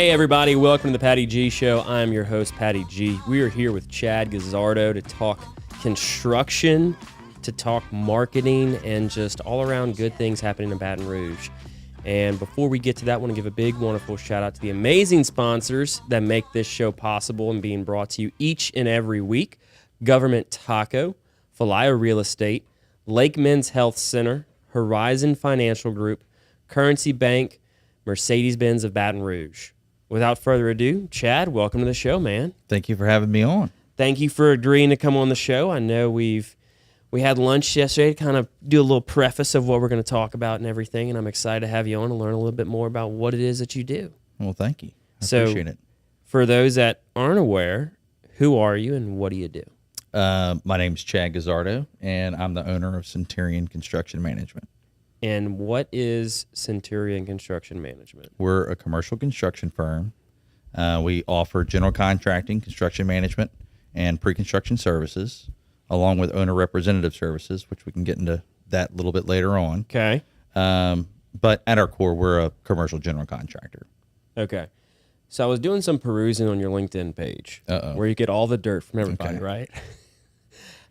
Hey everybody, welcome to the Patty G Show. I'm your host, Patty G. We are here with Chad Guzzardo to talk construction, to talk marketing, and just all around good things happening in Baton Rouge. And before we get to that, I want to give a big, wonderful shout out to the amazing sponsors that make this show possible and being brought to you each and every week. Government Taco, Falaya Real Estate, Lake Men's Health Center, Horizon Financial Group, Currency Bank, Mercedes-Benz of Baton Rouge. Without further ado, Chad, welcome to the show, man. Thank you for having me on. Thank you for agreeing to come on the show. I know we had lunch yesterday to kind of do a little preface of what we're going to talk about and everything, and I'm excited to have you on and learn a little bit more about what it is that you do. Well, thank you. I appreciate it. For those that aren't aware, who are you and what do you do? My name's Chad Guzzardo, and I'm the owner of Centurion Construction Management. And what is Centurion Construction Management? We're a commercial construction firm. We offer general contracting, construction management, and pre-construction services, along with owner representative services, which we can get into that a little bit later on. Okay. But at our core, we're a commercial general contractor. Okay. So I was doing some perusing on your LinkedIn page where you get all the dirt from everybody, right?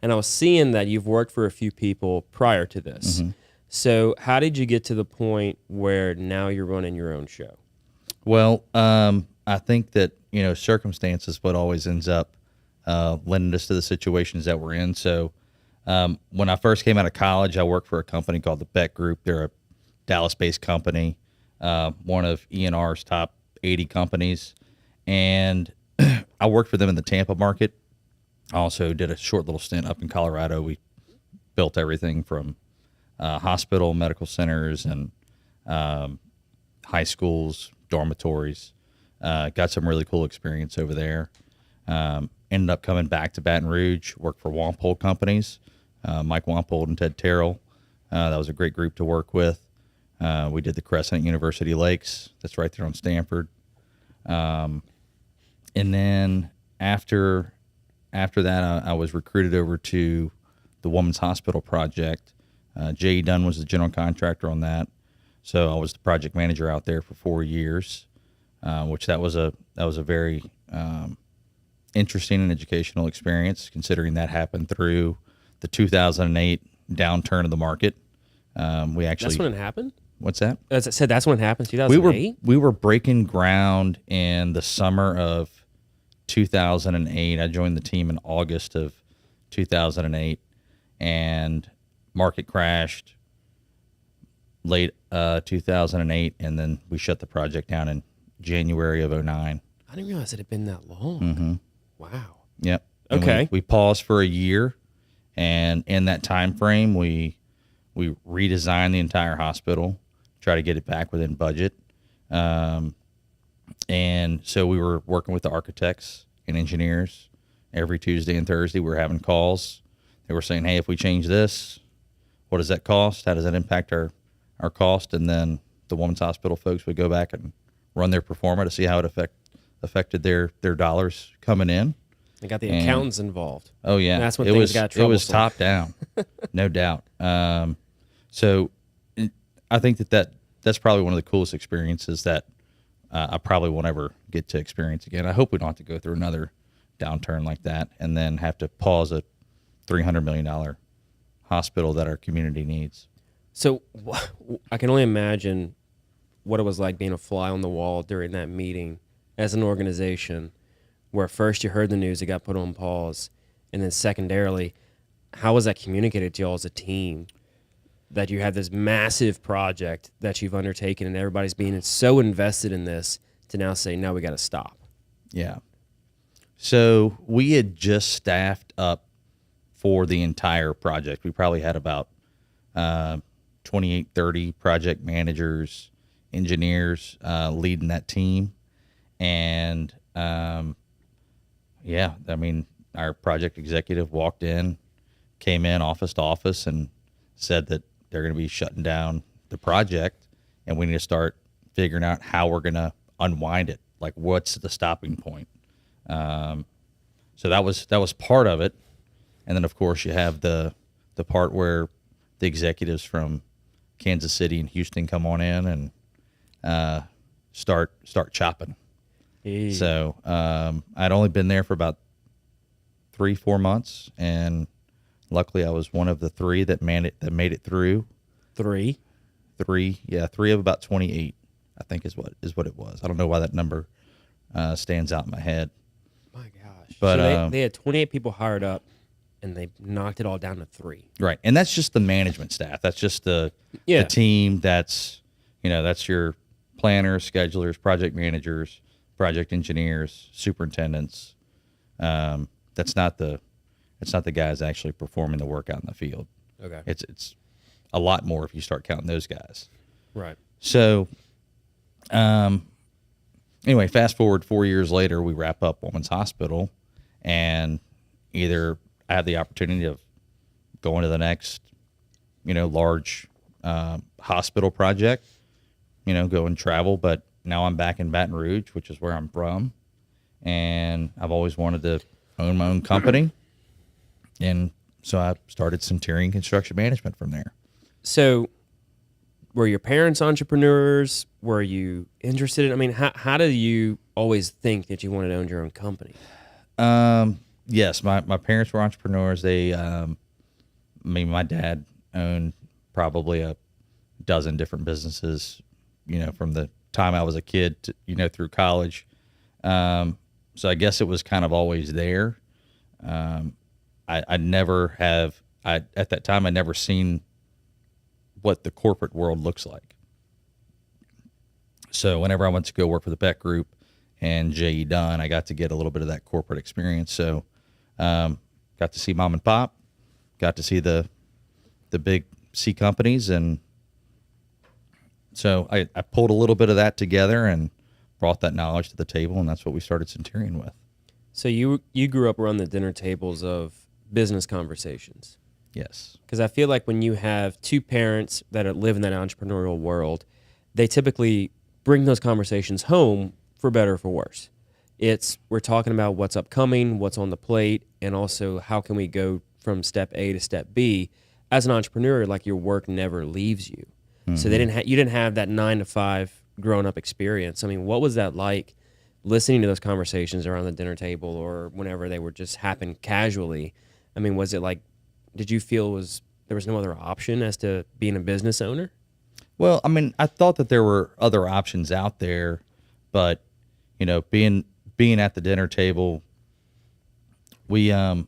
And I was seeing that you've worked for a few people prior to this. Mm-hmm. So how did you get to the point where now you're running your own show? Well, I think that, circumstance is what always ends up lending us to the situations that we're in. So when I first came out of college, I worked for a company called the Beck Group. They're a Dallas-based company, one of ENR's top 80 companies. And I worked for them in the Tampa market. I also did a short little stint up in Colorado. We built everything from hospital, medical centers, and high schools, dormitories. Got some really cool experience over there. Ended up coming back to Baton Rouge, worked for Wampold Companies, Mike Wampold and Ted Terrell. That was a great group to work with. We did the Crescent University Lakes. That's right there on Stanford. And then after that, I was recruited over to the Women's Hospital Project. J.E. Dunn was the general contractor on that. So I was the project manager out there for 4 years, which that was a very interesting and educational experience, considering that happened through the 2008 downturn of the market. That's when it happened? What's that? As I said, that's when it happened, 2008? We were breaking ground in the summer of 2008. I joined the team in August of 2008, and market crashed late 2008, and then we shut the project down in January of 2009. I didn't realize it had been that long. Mm-hmm. Wow. Yep. And okay. We paused for a year, and in that time frame, we redesigned the entire hospital, try to get it back within budget. And so we were working with the architects and engineers every Tuesday and Thursday. We were having calls. They were saying, hey, if we change this, what does that cost? How does that impact our cost? And then the Women's Hospital folks would go back and run their performa to see how it affected their dollars coming in. They got the accountants involved. Oh, yeah. And that's when things got troublesome. It was top down, no doubt. So I think that's probably one of the coolest experiences that I probably won't ever get to experience again. I hope we don't have to go through another downturn like that and then have to pause a $300 million hospital that our community needs. So I can only imagine what it was like being a fly on the wall during that meeting as an organization where first you heard the news, it got put on pause, and then secondarily, how was that communicated to y'all as a team that you had this massive project that you've undertaken and everybody's being so invested in this to now say, no, we got to stop? Yeah. So we had just staffed up for the entire project. We probably had about 28, 30 project managers, engineers leading that team. And our project executive walked in, came in office to office and said that they're going to be shutting down the project and we need to start figuring out how we're going to unwind it. Like, what's the stopping point? So that was part of it. And then, of course, you have the part where the executives from Kansas City and Houston come on in and start chopping. Hey. So I'd only been there for about 3-4 months, and luckily I was one of the three that made it through. Three Three of about 28, I think is what it was. I don't know why that number stands out in my head. My gosh. But so they had 28 people hired up, and they knocked it all down to 3. right, and that's just the management staff. That's just the team. That's that's your planners, schedulers, project managers, project engineers, superintendents. That's not the guys actually performing the work out in the field. Okay. It's a lot more if you start counting those guys. Right. So, anyway, fast forward 4 years later, we wrap up Women's Hospital, and either I have the opportunity of going to the next, large hospital project, go and travel. But now I'm back in Baton Rouge, which is where I'm from, and I've always wanted to own my own company, and so I started Centurion Construction Management from there. So, were your parents entrepreneurs? Were you interested in? I mean, how did you always think that you wanted to own your own company? Yes, my parents were entrepreneurs. They, my dad owned probably a dozen different businesses, from the time I was a kid to, through college. So I guess it was kind of always there. At that time, I'd never seen what the corporate world looks like. So whenever I went to go work for the Beck Group and J.E. Dunn, I got to get a little bit of that corporate experience. So got to see mom and pop, got to see the big C companies, and so I pulled a little bit of that together and brought that knowledge to the table, and that's what we started Centurion with. So you grew up around the dinner tables of business conversations. Yes. Because I feel like when you have two parents that live in that entrepreneurial world, they typically bring those conversations home, for better or for worse. We're talking about what's upcoming, what's on the plate, and also how can we go from step A to step B. As an entrepreneur, like, your work never leaves you. Mm-hmm. So you didn't have that 9 to 5 grown up experience. I mean, what was that like, listening to those conversations around the dinner table or whenever they were just happen casually? I mean, was it like, did you feel there was no other option as to being a business owner? Well, I mean, I thought that there were other options out there, but being at the dinner table, it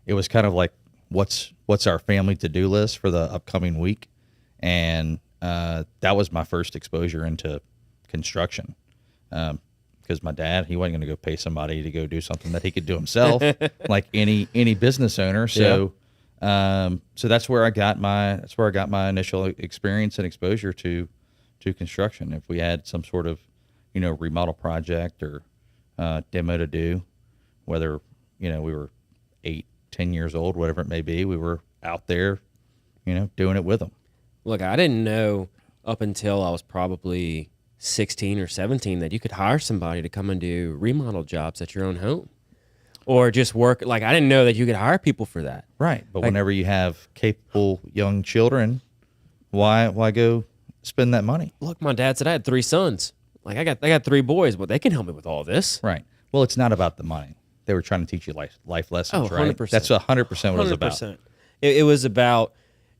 was kind of like, what's our family to-do list for the upcoming week, and that was my first exposure into construction. Because my dad, he wasn't going to go pay somebody to go do something that he could do himself, like any business owner. So. Yeah. So that's where I got my initial experience and exposure to construction. If we had some sort of, remodel project or demo to do, whether, we were 8, 10 years old, whatever it may be, we were out there, doing it with them. Look, I didn't know up until I was probably 16 or 17 that you could hire somebody to come and do remodel jobs at your own home. Or just work. Like, I didn't know that you could hire people for that. Right. But whenever you have capable young children, why go spend that money? Look, my dad said I had 3 sons. Like, I got 3 boys, but they can help me with all this. Right. Well, it's not about the money. They were trying to teach you life lessons, 100%. Right? That's 100% what it was about. It was about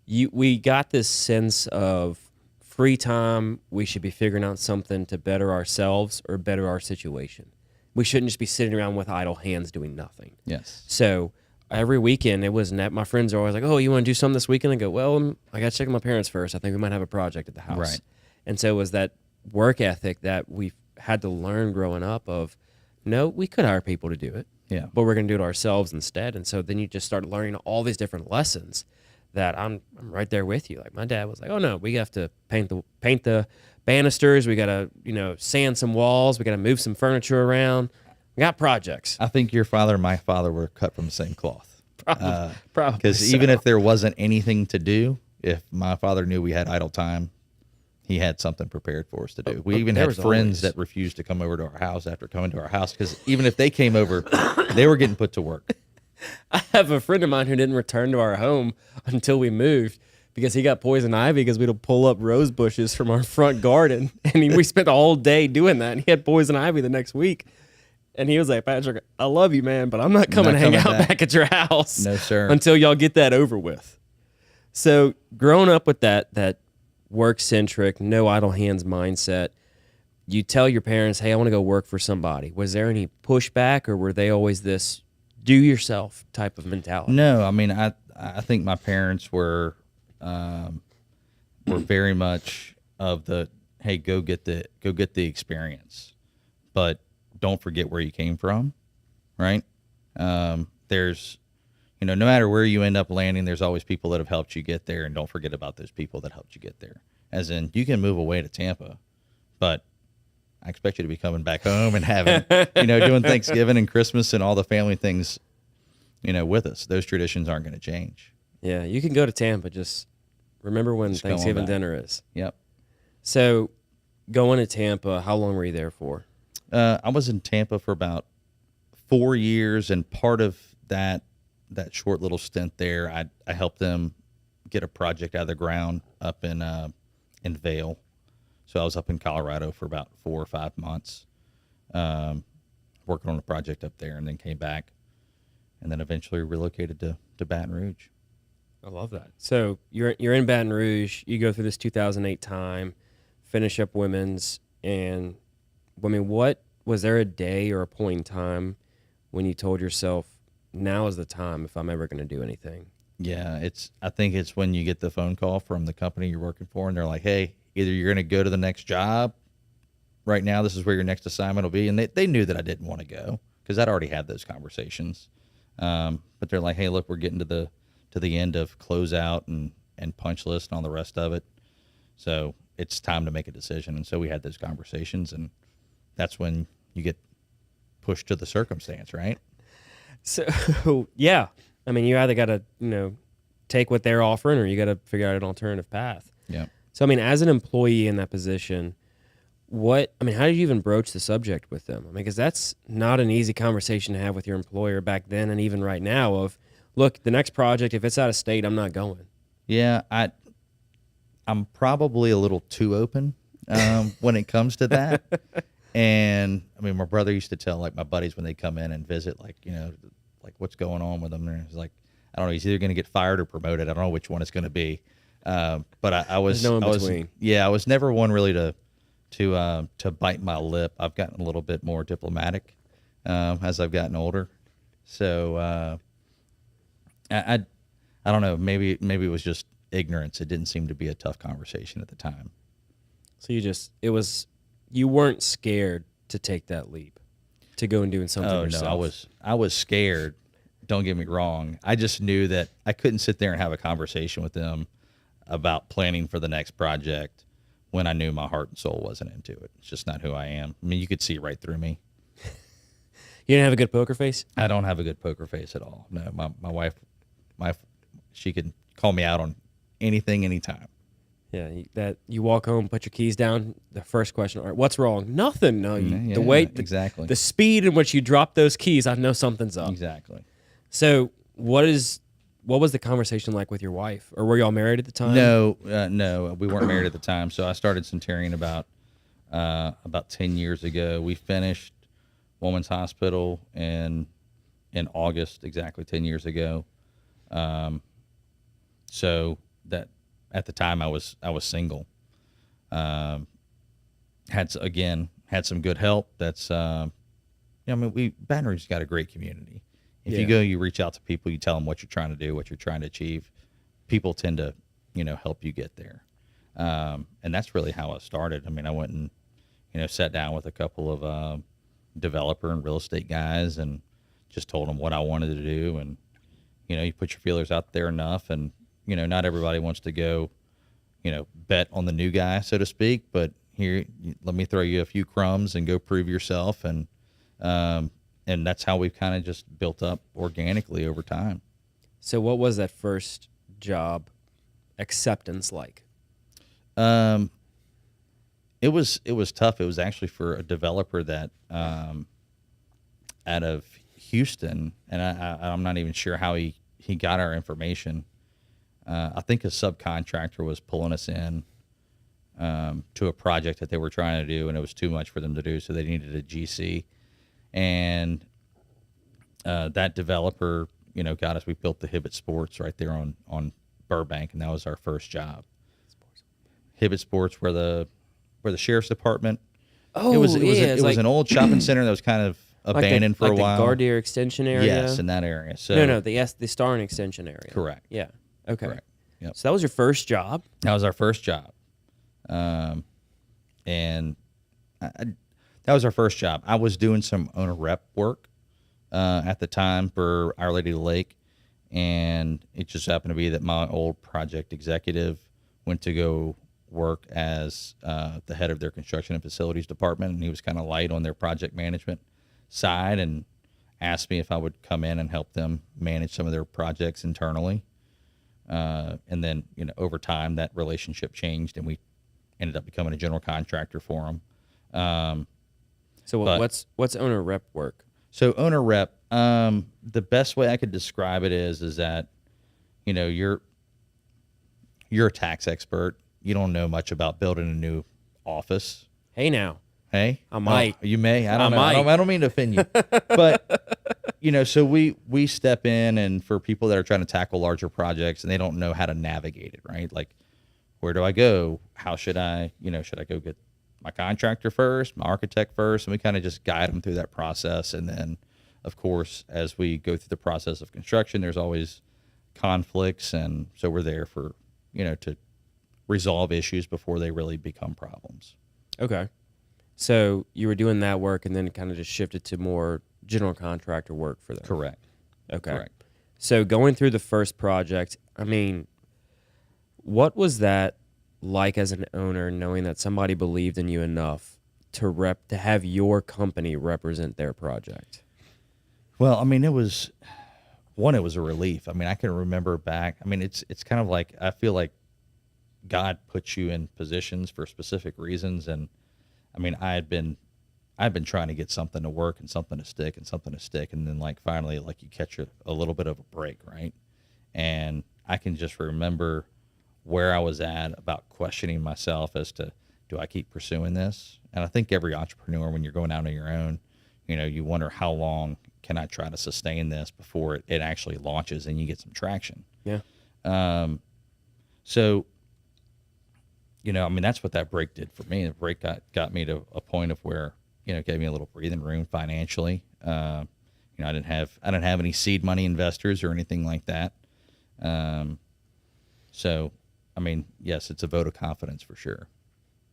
we got this sense of free time. We should be figuring out something to better ourselves or better our situation. We shouldn't just be sitting around with idle hands doing nothing. Yes. So every weekend, it was my friends are always like, "Oh, you want to do something this weekend?" I go, "Well, I got to check with my parents first. I think we might have a project at the house." Right. And so it was that work ethic that we had to learn growing up of, no, we could hire people to do it. Yeah. But we're going to do it ourselves instead. And so then you just start learning all these different lessons that I'm right there with you. Like, my dad was like, "Oh no, we have to paint the banisters. We got to, sand some walls. We got to move some furniture around. We got projects." I think your father and my father were cut from the same cloth. Probably. Because even if there wasn't anything to do, if my father knew we had idle time, he had something prepared for us to do. We even had friends that refused to come over to our house after coming to our house, because even if they came over, they were getting put to work. I have a friend of mine who didn't return to our home until we moved because he got poison ivy because we'd pull up rose bushes from our front garden. And we spent the whole day doing that. And he had poison ivy the next week. And he was like, Patrick, I love you, man, but I'm not coming to hang out back at your house. No, sir. Until y'all get that over with. So growing up with that work-centric, no idle hands mindset, you tell your parents, hey, I want to go work for somebody. Was there any pushback, or were they always this do-yourself type of mentality? No, I mean, I think my parents were very much of the, hey, go get the experience, but don't forget where you came from, right? There's, no matter where you end up landing, there's always people that have helped you get there, and don't forget about those people that helped you get there. As in, you can move away to Tampa, but I expect you to be coming back home and having, doing Thanksgiving and Christmas and all the family things, with us. Those traditions aren't going to change. Yeah, you can go to Tampa. Just remember when Just Thanksgiving dinner is. Yep. So going to Tampa, how long were you there for? I was in Tampa for about 4 years, and part of that short little stint there, I helped them get a project out of the ground up in Vail. So I was up in Colorado for about 4 or 5 months, working on a project up there, and then came back, and then eventually relocated to Baton Rouge. I love that. So you're in Baton Rouge. You go through this 2008 time, finish up women's, and I mean, what was there a day or a point in time when you told yourself, now is the time if I'm ever going to do anything? Yeah, I think it's when you get the phone call from the company you're working for, and they're like, hey, either you're going to go to the next job right now, this is where your next assignment will be. And they knew that I didn't want to go because I'd already had those conversations. But they're like, hey, look, we're getting to the end of closeout and punch list and all the rest of it. So it's time to make a decision. And so we had those conversations, and that's when you get pushed to the circumstance, right? So, yeah. I mean, you either got to, take what they're offering, or you got to figure out an alternative path. Yeah. So, I mean, as an employee in that position, how did you even broach the subject with them? I mean, because that's not an easy conversation to have with your employer back then, and even right now of, look, the next project, if it's out of state, I'm not going. Yeah, I'm probably a little too open when it comes to that. And I mean, my brother used to tell like my buddies when they come in and visit, like, like what's going on with them. And he's like, I don't know, he's either going to get fired or promoted. I don't know which one it's going to be. But I was never one really to bite my lip. I've gotten a little bit more diplomatic as I've gotten older. So I don't know, maybe it was just ignorance. It didn't seem to be a tough conversation at the time. So you weren't scared to take that leap, to go and doing something yourself. No, I was scared. Don't get me wrong. I just knew that I couldn't sit there and have a conversation with them about planning for the next project when I knew my heart and soul wasn't into it. It's just not who I am. I mean, you could see right through me. You didn't have a good poker face? I don't have a good poker face at all. No, my wife, she can call me out on anything, anytime. Yeah, you walk home, put your keys down. The first question, all right, what's wrong? Nothing. No, Exactly. The speed in which you drop those keys, I know something's up. Exactly. So, what was the conversation like with your wife, or were y'all married at the time? No, we weren't married at the time. So I started Centurion about 10 years ago. We finished Women's Hospital in August, exactly 10 years ago. So that. At the time, I was single. Had some good help. That's Baton Rouge's got a great community. If you go, you reach out to people, you tell them what you're trying to do, what you're trying to achieve. People tend to help you get there, and that's really how it started. I mean, I went and sat down with a couple of developer and real estate guys and just told them what I wanted to do, and you put your feelers out there enough, and not everybody wants to go, bet on the new guy, so to speak, but here, let me throw you a few crumbs and go prove yourself. And that's how we've kind of just built up organically over time. So what was that first job acceptance like? It was tough. It was actually for a developer that, out of Houston, and I'm not even sure how he got our information. I think a subcontractor was pulling us in to a project that they were trying to do, and it was too much for them to do, so they needed a GC. And that developer, got us. We built the Hibbett Sports right there on Burbank, and that was our first job. Hibbett Sports, where the sheriff's department. Oh, it was like an old shopping center that was kind of abandoned for a while. Like the Gardere extension area. Yes, in that area. So no, the Starn extension area. Correct. Yeah. Okay. Correct. Yep. So that was your first job. That was our first job, and that was our first job. I was doing some owner rep work at the time for Our Lady of the Lake, and it just happened to be that my old project executive went to go work as the head of their construction and facilities department, and he was kind of light on their project management side, and asked me if I would come in and help them manage some of their projects internally. And then, over time, that relationship changed, and we ended up becoming a general contractor for them. So what's owner rep work? So owner rep, the best way I could describe it is that, you're a tax expert. You don't know much about building a new office. Hey, now. Hey, I might. You may. I don't know. Might. I don't mean to offend you, but so we step in, and for people that are trying to tackle larger projects and they don't know how to navigate it, right? Like, where do I go? How should I go get my contractor first, my architect first? And we kind of just guide them through that process. And then, of course, as we go through the process of construction, there's always conflicts, and so we're there for to resolve issues before they really become problems. Okay. So you were doing that work and then kind of just shifted to more general contractor work for them. Correct. Okay. Correct. So going through the first project, I mean, what was that like as an owner, knowing that somebody believed in you enough to have your company represent their project? Well, I mean, it was a relief. I mean, I can remember back. I mean, it's kind of like, I feel like God puts you in positions for specific reasons. And I mean, I've been trying to get something to work and something to stick. And then like finally, like you catch a little bit of a break, right? And I can just remember where I was at about questioning myself as to, do I keep pursuing this? And I think every entrepreneur, when you're going out on your own, you wonder, how long can I try to sustain this before it actually launches and you get some traction? Yeah. So, I mean, that's what that break did for me. The break got me to a point of where, gave me a little breathing room financially. I didn't have any seed money investors or anything like that. So, I mean, yes, it's a vote of confidence for sure.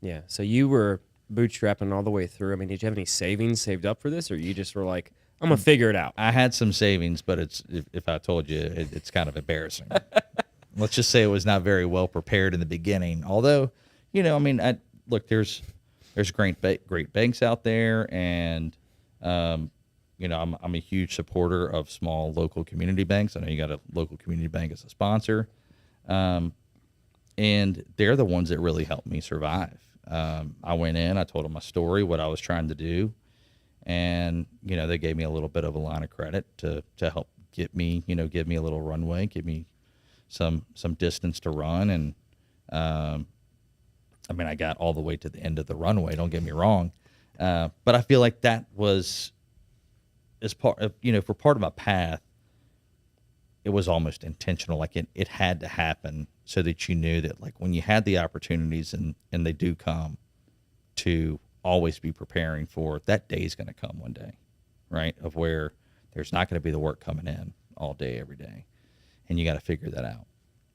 Yeah. So you were bootstrapping all the way through. I mean, did you have any savings saved up for this, or you just were like, I'm going to figure it out? I had some savings, but if I told you, it's kind of embarrassing. Let's just say it was not very well prepared in the beginning. Although, I mean, look, there's great banks out there, and I'm a huge supporter of small local community banks. I know you got a local community bank as a sponsor, and they're the ones that really helped me survive. I went in, I told them my story, what I was trying to do, and they gave me a little bit of a line of credit to help give me a little runway, give me some distance to run. And I mean, I got all the way to the end of the runway, don't get me wrong, but I feel like that was, as part of, for part of my path, it was almost intentional. Like it had to happen so that you knew that, like, when you had the opportunities and they do come, to always be preparing for that day is going to come one day, right? Of where there's not going to be the work coming in all day, every day. And you got to figure that out.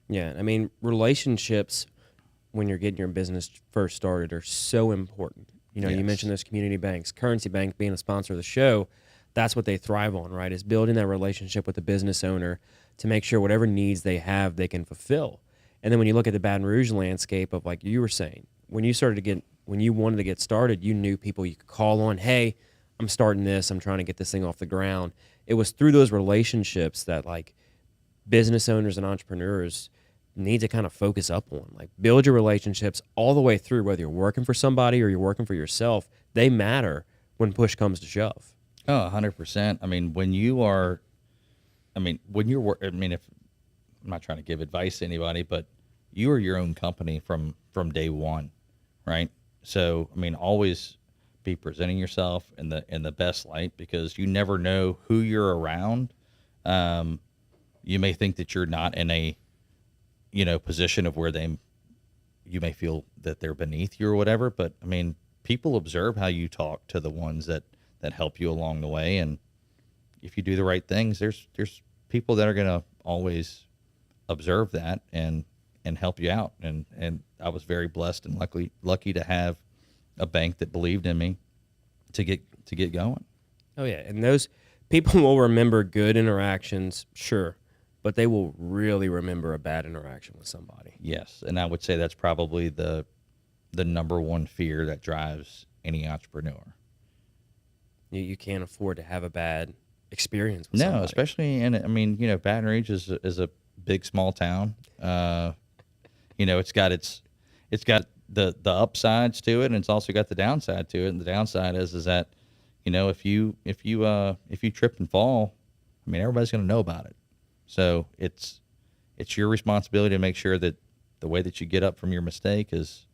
Yeah. I mean, relationships when you're getting your business first started are so important. Yes. You mentioned those community banks, Currency Bank being a sponsor of the show. That's what they thrive on, right? Is building that relationship with the business owner to make sure whatever needs they have, they can fulfill. And then when you look at the Baton Rouge landscape of, like you were saying, when you wanted to get started, you knew people you could call on. Hey, I'm starting this. I'm trying to get this thing off the ground. It was through those relationships that, like, business owners and entrepreneurs need to kind of focus up on. Like, build your relationships all the way through, whether you're working for somebody or you're working for yourself. They matter when push comes to shove. Oh, 100%. I mean, when you're I'm not trying to give advice to anybody, but you are your own company from day one, right? So, I mean, always be presenting yourself in the best light, because you never know who you're around. You may think that you're not in a, position of where you may feel that they're beneath you or whatever, but I mean, people observe how you talk to the ones that help you along the way, and if you do the right things, there's people that are going to always observe that and help you out. And I was very blessed and lucky to have a bank that believed in me to get going. Oh yeah, and those people will remember good interactions, sure, but they will really remember a bad interaction with somebody. Yes, and I would say that's probably the number one fear that drives any entrepreneur. You can't afford to have a bad experience with No, somebody. especially Baton Rouge is a big small town. It's got the upsides to it, and it's also got the downside to it. And the downside is that, if you trip and fall, I mean, everybody's going to know about it. So it's your responsibility to make sure that the way that you get up from your mistake is,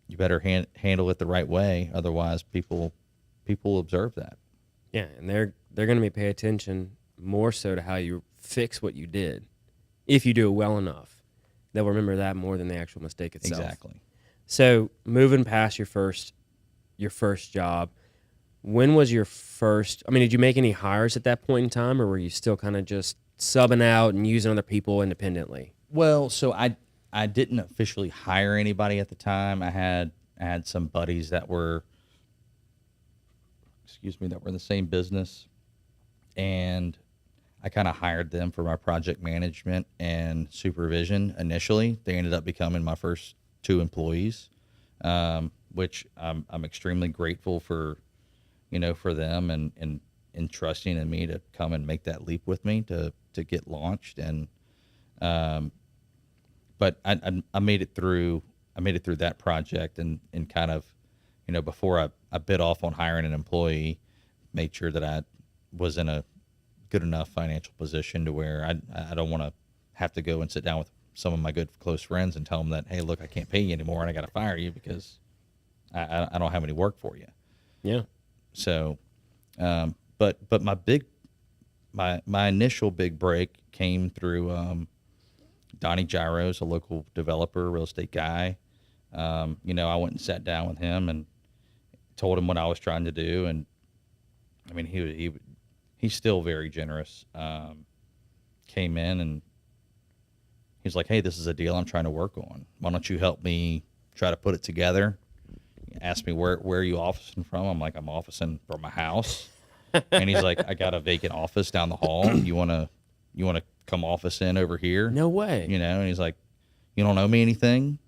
you better handle it the right way. Otherwise, people observe that. Yeah, and they're going to be pay attention more so to how you fix what you did. If you do it well enough, they'll remember that more than the actual mistake itself. Exactly. So moving past your first job, when was your first? I mean, did you make any hires at that point in time, or were you still kind of just subbing out and using other people independently? Well, so I didn't officially hire anybody at the time. I had some buddies that were in the same business, and I kind of hired them for my project management and supervision initially. They ended up becoming my first 2 employees, which I'm extremely grateful for them and trusting in me to come and make that leap with me to get launched. And but I made it through that project, and kind of, before I bit off on hiring an employee, made sure that I was in a good enough financial position to where I don't want to have to go and sit down with some of my good close friends and tell them that, hey, look, I can't pay you anymore and I got to fire you because I don't have any work for you. Yeah. So, but my initial big break came through Donnie Gyros, a local developer, real estate guy. I went and sat down with him and told him what I was trying to do, and I mean, he's still very generous. Came in and he's like, hey, this is a deal I'm trying to work on. Why don't you help me try to put it together? He asked me where are you officing from? I'm like, I'm officing from my house. And he's like, I got a vacant office down the hall. You wanna come office in over here? No way. And he's like, you don't owe me anything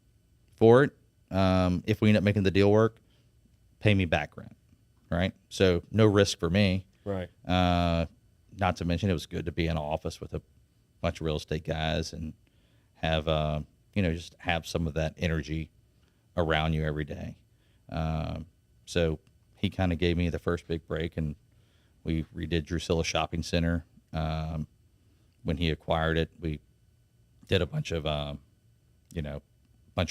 for it. If we end up making the deal work, pay me back rent. Right? So no risk for me. Right. Not to mention, it was good to be in an office with a bunch of real estate guys and have, just have some of that energy around you every day. So he kind of gave me the first big break, and we redid Drusilla Shopping Center. When he acquired it, we did a bunch of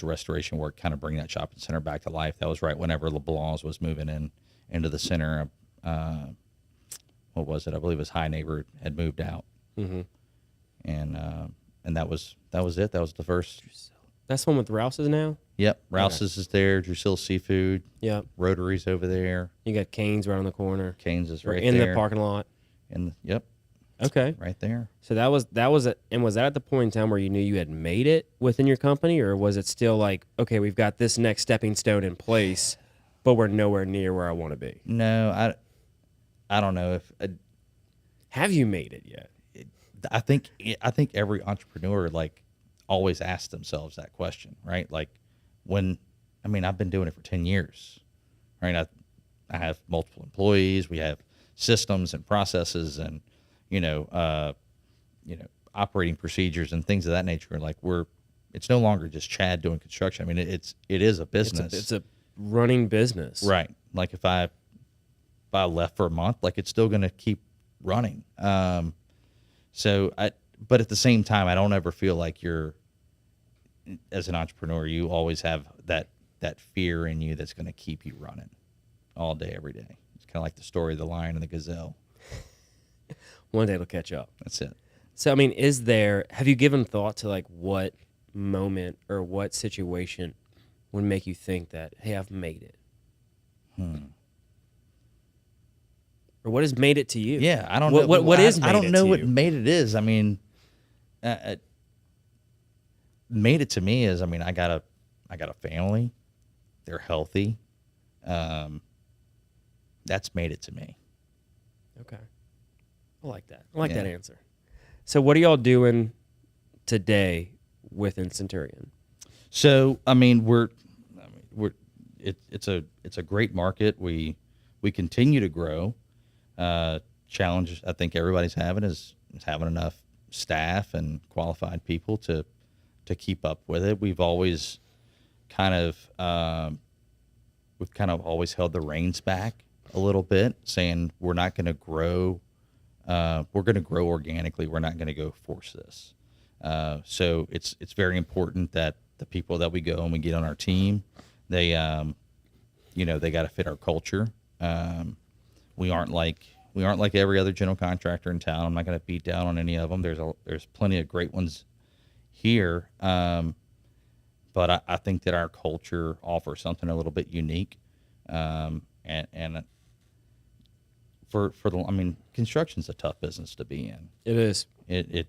restoration work, kind of bring that shopping center back to life. That was right whenever LeBlanc's was moving into the center. What was it? I believe it was High Neighbor had moved out. Mm-hmm. And that was it. That was the first. That's the one with Rouse's now? Yep. Rouse's is there. Drusilla Seafood. Yep. Rotary's over there. You got Cane's right on the corner. Cane's is Or right in there. the parking lot. Yep. Okay. Right there. So was that at the point in time where you knew you had made it within your company, or was it still like, okay, we've got this next stepping stone in place, but we're nowhere near where I want to be? No, I don't know if. Have you made it yet? I think every entrepreneur always asks themselves that question, right? Like I've been doing it for 10 years, right? I have multiple employees. We have systems and processes and, operating procedures and things of that nature. It's no longer just Chad doing construction. I mean, it is a business. It's a running business. Right. Like if I left for a month, it's still going to keep running. So but at the same time, I don't ever feel like as an entrepreneur, you always have that fear in you that's going to keep you running all day, every day. It's kind of like the story of the lion and the gazelle. One day it'll catch up. That's it. So, I mean, have you given thought to like what moment or what situation would make you think that, hey, I've made it? Or what has made it to you? Yeah, I don't know. What is made I don't it know to what you? made it is. I mean, made it to me is, I mean, I got a family. They're healthy. That's made it to me. Okay. I like that. I like Yeah. that answer. So what are y'all doing today within Centurion? So, I mean, it's a great market. We continue to grow. Challenge I think everybody's having is having enough staff and qualified people to keep up with it. We've always kind of always held the reins back a little bit, saying we're not going to grow. We're going to grow organically. We're not going to go force this. So it's very important that the people that we go and we get on our team, they they got to fit our culture. We aren't like every other general contractor in town. I'm not going to beat down on any of them. There's plenty of great ones here, but I think that our culture offers something a little bit unique, and I mean, construction's a tough business to be in. It is. It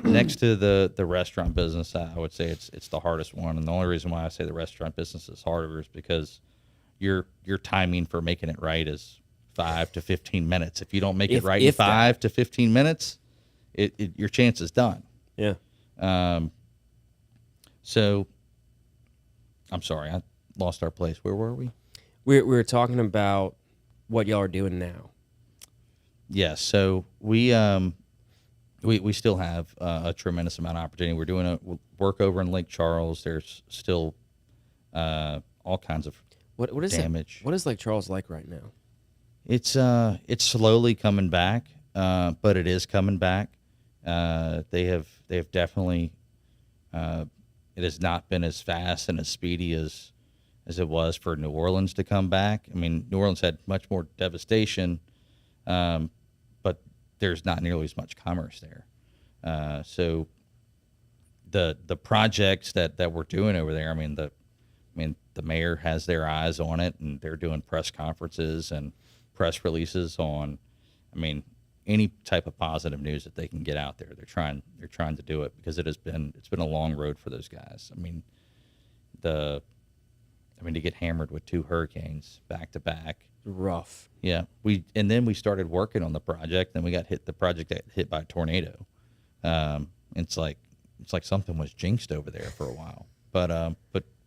next to the restaurant business, I would say it's the hardest one. And the only reason why I say the restaurant business is harder is because your timing for making it right is 5 to 15 minutes. If you don't make it right in 5 to 15 minutes, your chance is done. Yeah. So I'm sorry, I lost our place. Where were we? We were talking about what y'all are doing now. Yes. So we still have a tremendous amount of opportunity. We're doing work over in Lake Charles. There's still all kinds of What is damage. What is Lake Charles like right now? It's slowly coming back, but it is coming back. They have definitely. It has not been as fast and as speedy as it was for New Orleans to come back. I mean, New Orleans had much more devastation, but there's not nearly as much commerce there. So the projects that we're doing over there, I mean, the mayor has their eyes on it, and they're doing press conferences and press releases on, I mean, any type of positive news that they can get out there. They're trying to do it because it's been a long road for those guys. I mean, to get hammered with 2 hurricanes back to back. Rough. Yeah. Then we started working on the project, and we got hit by a tornado. It's like something was jinxed over there for a while. But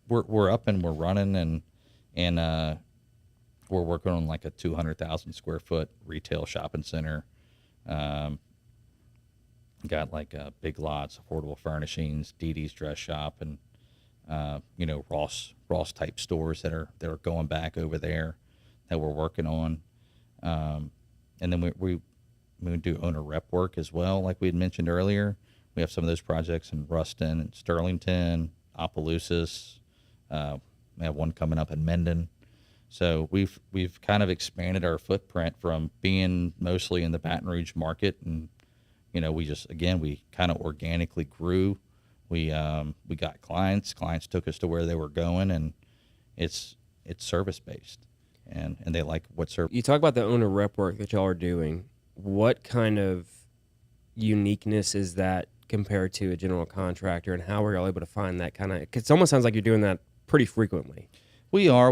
we're up and we're running, and we're working on like a 200,000 square foot retail shopping center. Got like big lots, affordable furnishings, DD's dress shop, and Ross type stores that are going back over there that we're working on. And then we do owner rep work as well, like we had mentioned earlier. We have some of those projects in Ruston and Sterlington, Opelousas. We have one coming up in Mendon. So we've kind of expanded our footprint from being mostly in the Baton Rouge market, and we kind of organically grew. We got clients. Clients took us to where they were going, and it's service based, and they like what service. You talk about the owner rep work that y'all are doing. What kind of uniqueness is that compared to a general contractor, and how are y'all able to find that kind of? Because it almost sounds like you're doing that pretty frequently. We are.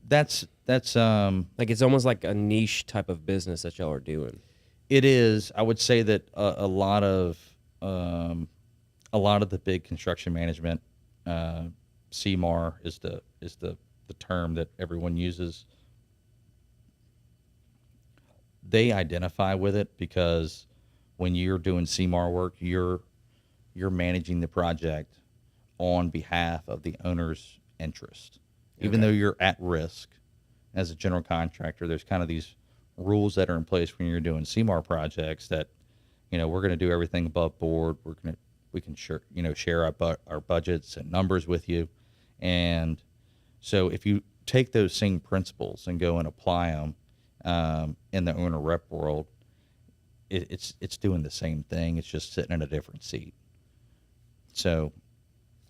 That's like it's almost like a niche type of business that y'all are doing. It is. I would say that a lot of the big construction management, CMAR is the term that everyone uses. They identify with it because when you're doing CMAR work, you're managing the project on behalf of the owner's interest. Even though you're at risk as a general contractor, there's kind of these rules that are in place when you're doing CMAR projects that, we're going to do everything above board. We can share our budgets and numbers with you. And so if you take those same principles and go and apply them in the owner rep world, it's doing the same thing. It's just sitting in a different seat. So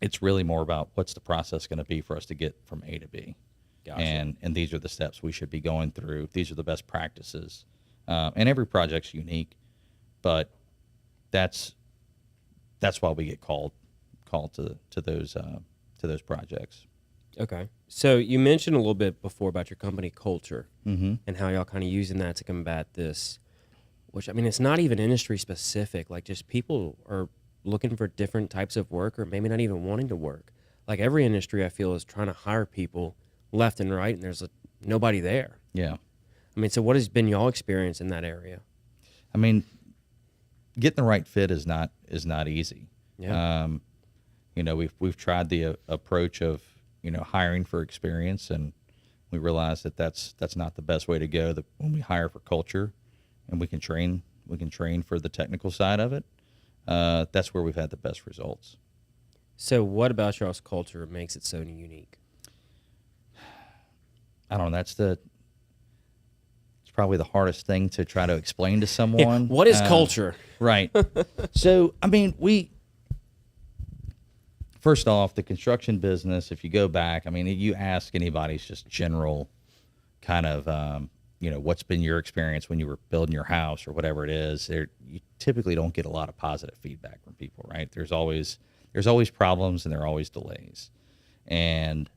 it's really more about what's the process going to be for us to get from A to B. Gotcha. And these are the steps we should be going through. These are the best practices. And every project's unique, but that's why we get called to those projects. Okay. So you mentioned a little bit before about your company culture Mm-hmm. and how y'all kind of using that to combat this, which, I mean, it's not even industry specific. Like, just people are looking for different types of work, or maybe not even wanting to work. Like, every industry, I feel, is trying to hire people left and right, and there's nobody there. Yeah. I mean, so what has been y'all experience in that area? I mean, getting the right fit is not easy. Yeah. We've tried the approach of hiring for experience, and we realize that that's not the best way to go. That when we hire for culture, and we can train for the technical side of it, that's where we've had the best results. So what about y'all's culture makes it so unique? I don't know. It's probably the hardest thing to try to explain to someone. What is culture? Right. So, I mean, first off, the construction business, if you go back, I mean, you ask anybody's just general kind of, what's been your experience when you were building your house or whatever it is, you typically don't get a lot of positive feedback from people, right? There's always problems and there are always delays. And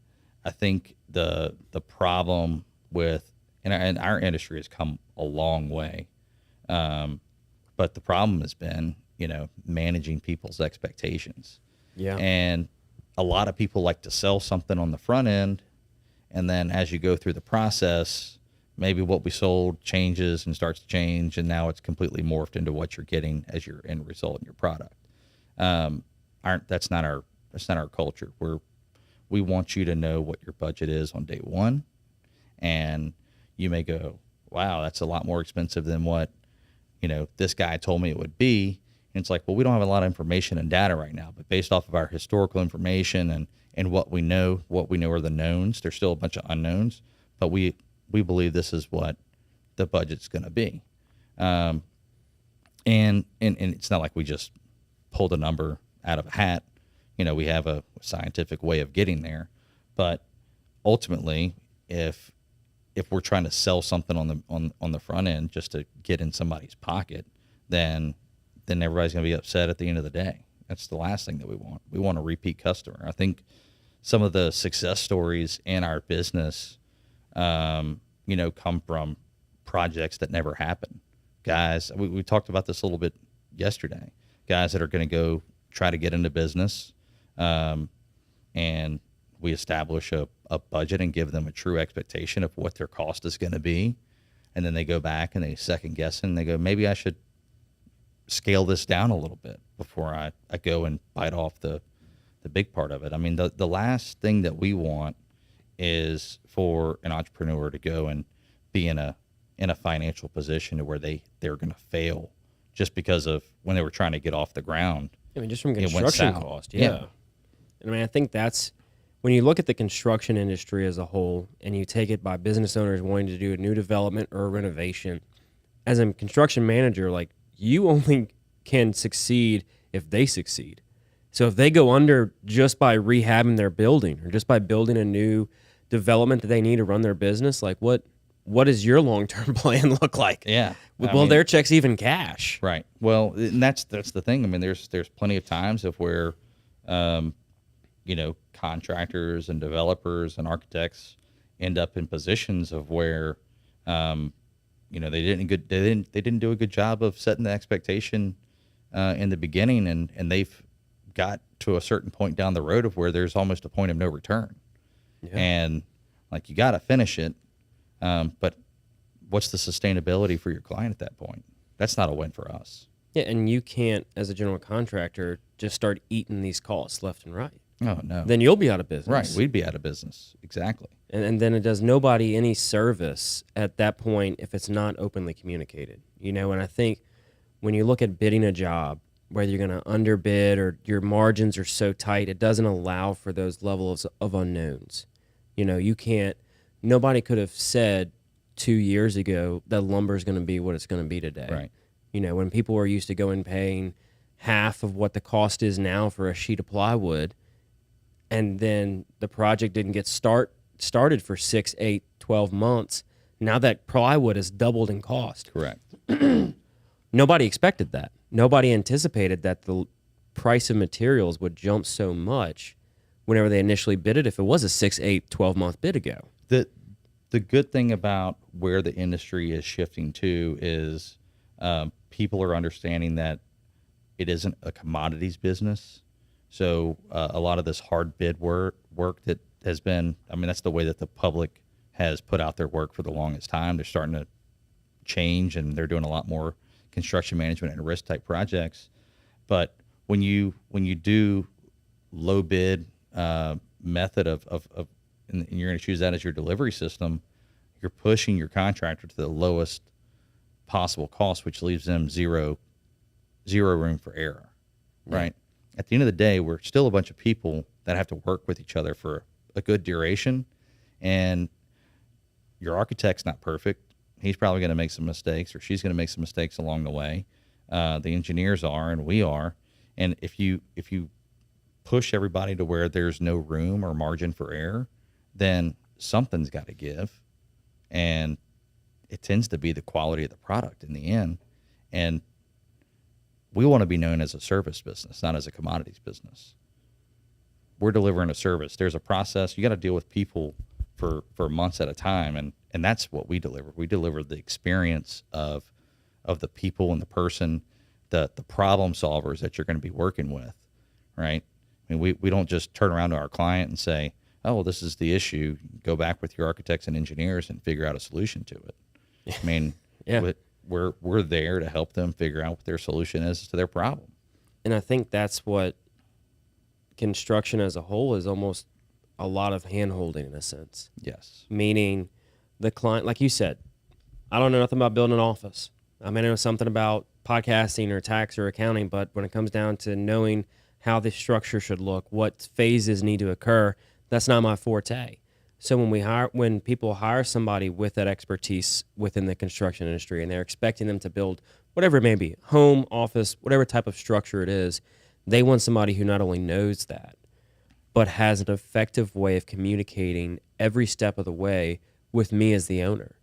I think the problem with, and our industry has come a long way, but the problem has been, managing people's expectations. Yeah. And a lot of people like to sell something on the front end, and then as you go through the process, maybe what we sold changes and starts to change, and now it's completely morphed into what you're getting as your end result in your product. That's not our culture. We want you to know what your budget is on day one, and you may go, wow, that's a lot more expensive than what this guy told me it would be. And it's like, well, we don't have a lot of information and data right now, but based off of our historical information and what we know are the knowns. There's still a bunch of unknowns, but we believe this is what the budget's going to be. And it's not like we just pulled a number out of a hat. We have a scientific way of getting there, but ultimately, if we're trying to sell something on the front end just to get in somebody's pocket, then everybody's going to be upset at the end of the day. That's the last thing that we want. We want a repeat customer. I think some of the success stories in our business, come from projects that never happen. Guys, we talked about this a little bit yesterday. Guys that are going to go try to get into business, and we establish a budget and give them a true expectation of what their cost is going to be. And then they go back and they second guess and they go, maybe I should scale this down a little bit before I go and bite off the big part of it. I mean, the last thing that we want is for an entrepreneur to go and be in a financial position to where they're going to fail just because of when they were trying to get off the ground. I mean, just from construction cost. Yeah. And I mean, I think that's when you look at the construction industry as a whole and you take it by business owners wanting to do a new development or a renovation, as a construction manager, like, you only can succeed if they succeed. So if they go under just by rehabbing their building or just by building a new development that they need to run their business, like, what does your long-term plan look like? Yeah. Their check's even cash. Right. Well, and that's the thing. I mean, there's plenty of times of where, contractors and developers and architects end up in positions of where, they didn't do a good job of setting the expectation in the beginning, and they've got to a certain point down the road of where there's almost a point of no return. Yeah. And like, you got to finish it. But what's the sustainability for your client at that point? That's not a win for us. Yeah, and you can't, as a general contractor, just start eating these costs left and right. Oh, no. Then you'll be out of business. Right, we'd be out of business. Exactly. And then it does nobody any service at that point if it's not openly communicated. And I think when you look at bidding a job, whether you're going to underbid or your margins are so tight, it doesn't allow for those levels of unknowns. You can't, nobody could have said 2 years ago that lumber is going to be what it's going to be today. Right. When people were used to going paying half of what the cost is now for a sheet of plywood, and then the project didn't get started for 6, 8, 12 months. Now that plywood has doubled in cost. Correct. Nobody expected that. Nobody anticipated that the price of materials would jump so much whenever they initially bid it, if it was a 6, 8, 12-month bid ago. The good thing about where the industry is shifting to is people are understanding that it isn't a commodities business. So a lot of this hard bid work that has been, that's the way that the public has put out their work for the longest time. They're starting to change, and they're doing a lot more construction management and risk type projects. But when you do low bid method of and you're going to choose that as your delivery system, you're pushing your contractor to the lowest possible cost, which leaves them zero room for error, right? At the end of the day, we're still a bunch of people that have to work with each other for a good duration, and your architect's not perfect. He's probably going to make some mistakes, or she's going to make some mistakes along the way. The engineers are, and we are. And if you push everybody to where there's no room or margin for error, then something's got to give. And it tends to be the quality of the product in the end. And we want to be known as a service business, not as a commodities business. We're delivering a service. There's a process. You got to deal with people for months at a time. And that's what we deliver. We deliver the experience of the people and the person, the problem solvers that you're going to be working with, right? We don't just turn around to our client and say, oh, well, this is the issue. Go back with your architects and engineers and figure out a solution to it. Yeah. We're there to help them figure out what their solution is to their problem. And I think that's what construction as a whole is, almost a lot of hand-holding in a sense. Yes. Meaning the client, like you said, I don't know nothing about building an office. I may know something about podcasting or tax or accounting, but when it comes down to knowing how the structure should look, what phases need to occur, that's not my forte. So when people hire somebody with that expertise within the construction industry, and they're expecting them to build whatever it may be, home, office, whatever type of structure it is, they want somebody who not only knows that, but has an effective way of communicating every step of the way with me as the owner.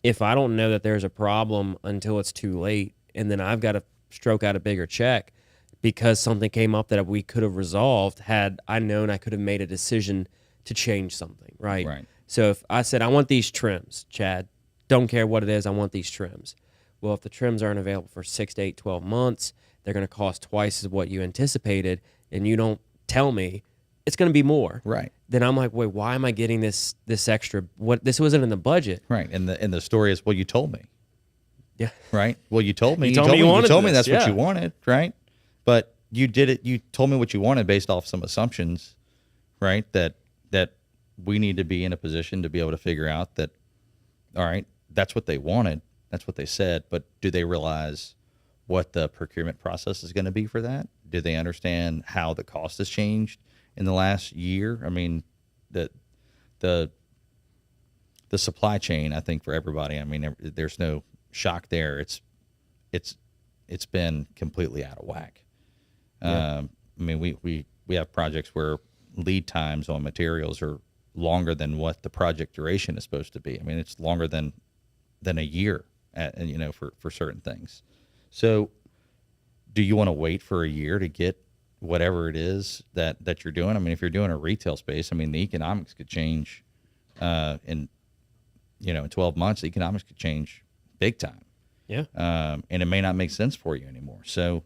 If I don't know that there's a problem until it's too late, and then I've got to stroke out a bigger check because something came up that we could have resolved had I known, I could have made a decision to change something, right? Right. So if I said, I want these trims, Chad, don't care what it is, I want these trims. Well, if the trims aren't available for 6 to 8, 12 months, they're going to cost twice as what you anticipated, and you don't tell me, it's going to be more. Right. Then I'm like, wait, why am I getting this extra? What, this wasn't in the budget. Right. And the story is, well, you told me. Yeah. Right. Well, you told me. You told me that's yeah. what you wanted, right? But you did it. You told me what you wanted based off some assumptions, right? That we need to be in a position to be able to figure out that, all right, that's what they wanted. That's what they said. But do they realize what the procurement process is going to be for that? Do they understand how the cost has changed in the last year? I mean, the supply chain, I think, for everybody, I mean, there's no shock there. It's been completely out of whack. Yeah. I mean, we have projects where lead times on materials are longer than what the project duration is supposed to be. I mean, it's longer than a year, for certain things. So do you want to wait for a year to get whatever it is that you're doing? I mean, if you're doing a retail space, I mean, the economics could change in 12 months. The economics could change big time. Yeah. And it may not make sense for you anymore. So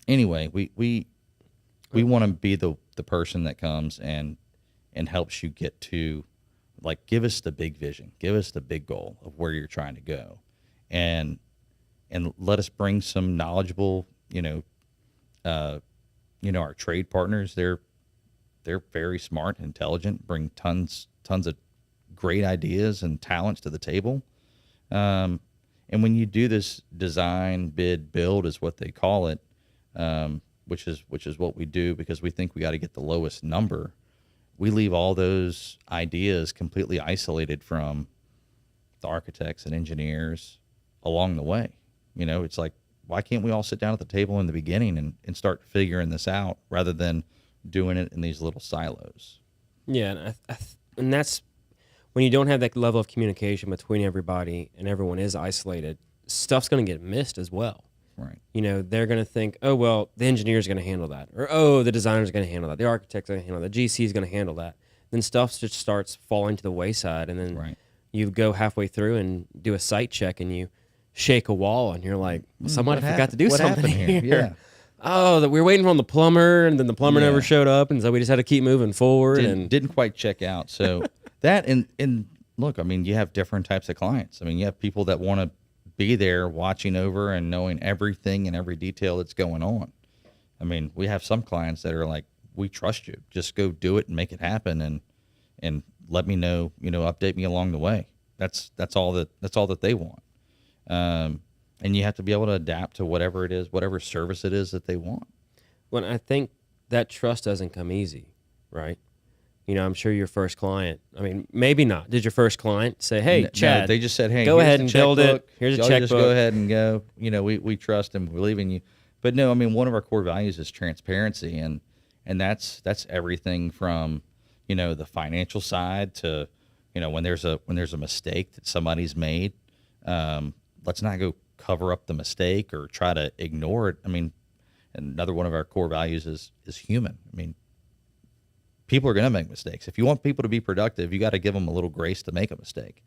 anyway, we want to be the person that comes and helps you get to, like, give us the big vision, give us the big goal of where you're trying to go, and let us bring some knowledgeable, our trade partners. They're very smart, intelligent, bring tons of great ideas and talents to the table. And And when you do this design, bid, build is what they call it, which is what we do because we think we got to get the lowest number. We leave all those ideas completely isolated from the architects and engineers along the way. It's like, why can't we all sit down at the table in the beginning and start figuring this out rather than doing it in these little silos? Yeah, and that's when you don't have that level of communication between everybody and everyone is isolated, stuff's going to get missed as well. Right. They're going to think, oh, well, the engineer's going to handle that. Or, oh, the designer's going to handle that. The architect's going to handle that. The GC's going to handle that. Then stuff just starts falling to the wayside. And then you go halfway through and do a site check and you shake a wall and you're like, somebody forgot to do something here. Yeah. Oh, that we were waiting on the plumber and then the plumber never showed up. And so we just had to keep moving forward. Didn't quite check out. So that and look, you have different types of clients. You have people that want to be there watching over and knowing everything and every detail that's going on. We have some clients that are like, we trust you. Just go do it and make it happen and let me know, update me along the way. That's all that they want. And you have to be able to adapt to whatever it is, whatever service it is that they want. Well, I think that trust doesn't come easy, right? I'm sure your first client, maybe not. Did your first client say, hey, Chad, no, they just said, hey, go ahead and build it. Here's a checkbook. Just go ahead and go. We trust and we believe in you. But no, one of our core values is transparency. And that's everything from, the financial side to, when there's a mistake that somebody's made, let's not go cover up the mistake or try to ignore it. Another one of our core values is human. People are going to make mistakes. If you want people to be productive, you got to give them a little grace to make a mistake.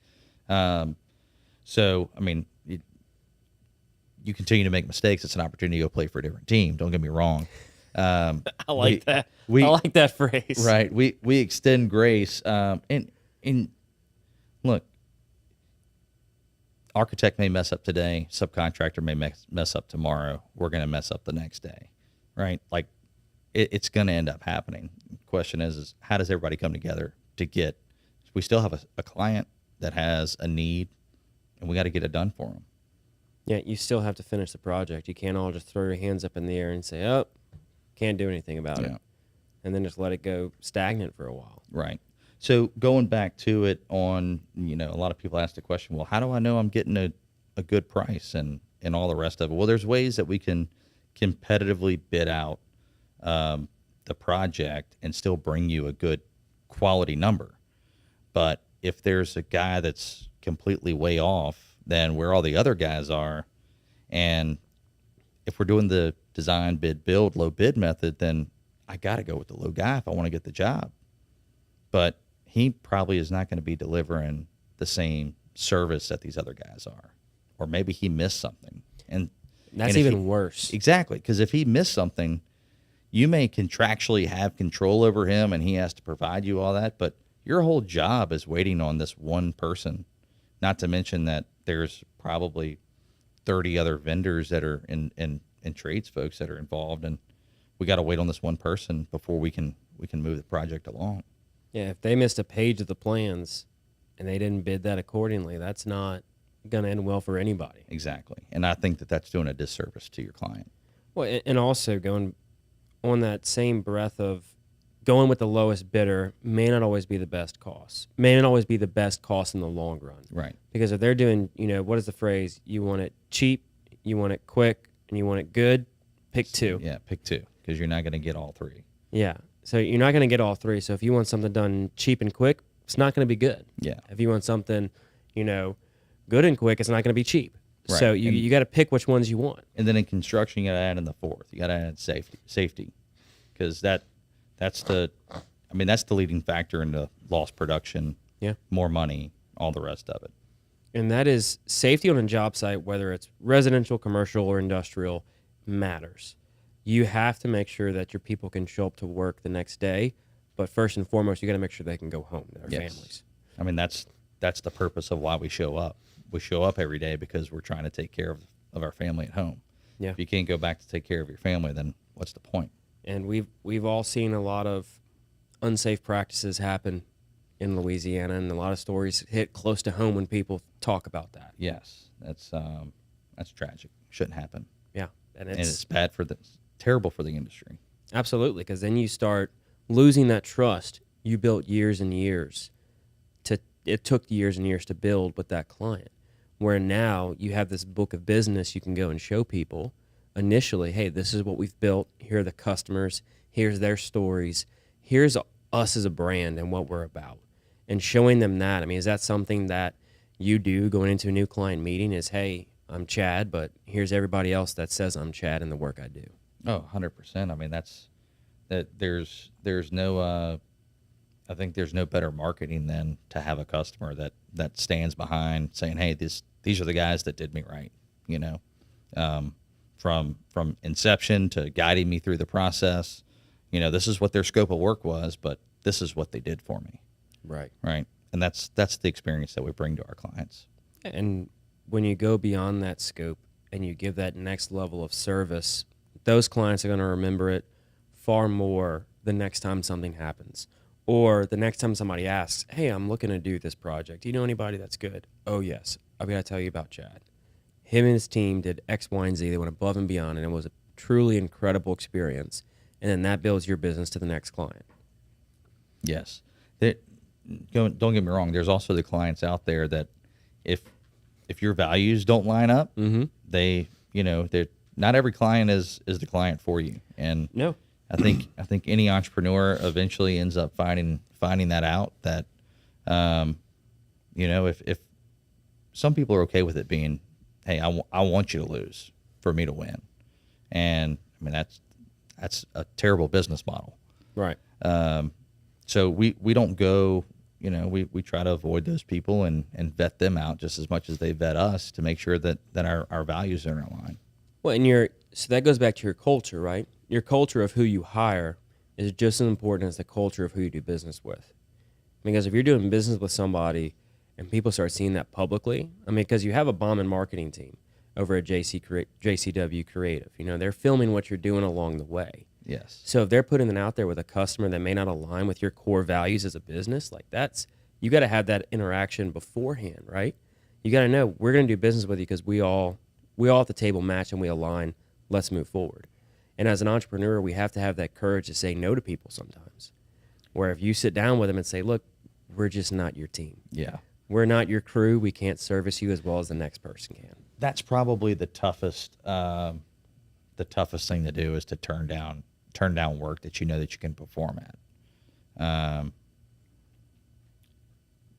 You continue to make mistakes. It's an opportunity to go play for a different team. Don't get me wrong. I like that. I like that phrase. Right. We extend grace. And look, architect may mess up today. Subcontractor may mess up tomorrow. We're going to mess up the next day. Right. Like it's going to end up happening. The question is how does everybody come together to get, we still have a client that has a need and we got to get it done for them. Yeah. You still have to finish the project. You can't all just throw your hands up in the air and say, oh, can't do anything about it. And then just let it go stagnant for a while. Right. So going back to it on, a lot of people ask the question, well, how do I know I'm getting a good price and all the rest of it? Well, there's ways that we can competitively bid out the project and still bring you a good quality number. But if there's a guy that's completely way off than where all the other guys are, and if we're doing the design, bid, build, low bid method, then I got to go with the low guy if I want to get the job. But he probably is not going to be delivering the same service that these other guys are. Or maybe he missed something. And that's even worse. Exactly. Because if he missed something, you may contractually have control over him and he has to provide you all that. But your whole job is waiting on this one person. Not to mention that there's probably 30 other vendors that are in trades folks that are involved. And we got to wait on this one person before we can move the project along. Yeah, if they missed a page of the plans and they didn't bid that accordingly, that's not going to end well for anybody. Exactly. And I think that that's doing a disservice to your client. Well, and also going on that same breath of going with the lowest bidder may not always be the best cost, may not always be the best cost in the long run. Right. Because if they're doing, what is the phrase? You want it cheap, you want it quick, and you want it good, pick two. Yeah, pick two because you're not going to get all three. Yeah. So you're not going to get all three. So if you want something done cheap and quick, it's not going to be good. Yeah. If you want something, good and quick, it's not going to be cheap. Right. So you got to pick which ones you want. And then in construction, you got to add in the fourth. You got to add safety, because that's the leading factor in the lost production. Yeah. More money, all the rest of it. And that is safety on a job site, whether it's residential, commercial, or industrial, matters. You have to make sure that your people can show up to work the next day, but first and foremost, you got to make sure they can go home to their families. That's the purpose of why we show up. We show up every day because we're trying to take care of our family at home. Yeah. If you can't go back to take care of your family, then what's the point? And we've all seen a lot of unsafe practices happen in Louisiana, and a lot of stories hit close to home when people talk about that. Yes, that's tragic. Shouldn't happen. Yeah, And it's bad terrible for the industry. Absolutely, because then you start losing that trust you built years and years. It took years and years to build with that client, where now you have this book of business you can go and show people initially, hey, this is what we've built. Here are the customers. Here's their stories. Here's us as a brand and what we're about. And showing them that, I mean, is that something that you do going into a new client meeting is, hey, I'm Chad, but here's everybody else that says I'm Chad in the work I do. Oh, 100%. I mean, there's no, I think there's no better marketing than to have a customer that stands behind saying, hey, these are the guys that did me right, you know, from inception to guiding me through the process. You know, this is what their scope of work was, but this is what they did for me. Right. Right. And that's the experience that we bring to our clients. And when you go beyond that scope and you give that next level of service, those clients are going to remember it far more the next time something happens. Or the next time somebody asks, hey, I'm looking to do this project. Do you know anybody that's good? Oh, yes. I've got to tell you about Chad. Him and his team did X, Y, and Z. They went above and beyond, and it was a truly incredible experience. And then that builds your business to the next client. Yes. Don't get me wrong. There's also the clients out there that if your values don't line up, they're not every client is the client for you. And no. I think any entrepreneur eventually ends up finding that out, that if some people are okay with it being, hey, I want you to lose for me to win. And I mean, that's a terrible business model. Right. So we don't go, we try to avoid those people and vet them out just as much as they vet us to make sure that our values are in line. Well, and so that goes back to your culture, right? Your culture of who you hire is just as important as the culture of who you do business with. Because if you're doing business with somebody and people start seeing that publicly, I mean, because you have a bomb and marketing team over at JCW Creative. They're filming what you're doing along the way. Yes. So if they're putting it out there with a customer that may not align with your core values as a business, like you got to have that interaction beforehand, right? You got to know, we're going to do business with you because we all at the table match and we align. Let's move forward. And as an entrepreneur, we have to have that courage to say no to people sometimes. Where if you sit down with them and say, look, we're just not your team. Yeah. We're not your crew. We can't service you as well as the next person can. That's probably the toughest thing to do, is to turn down work that you know that you can perform at.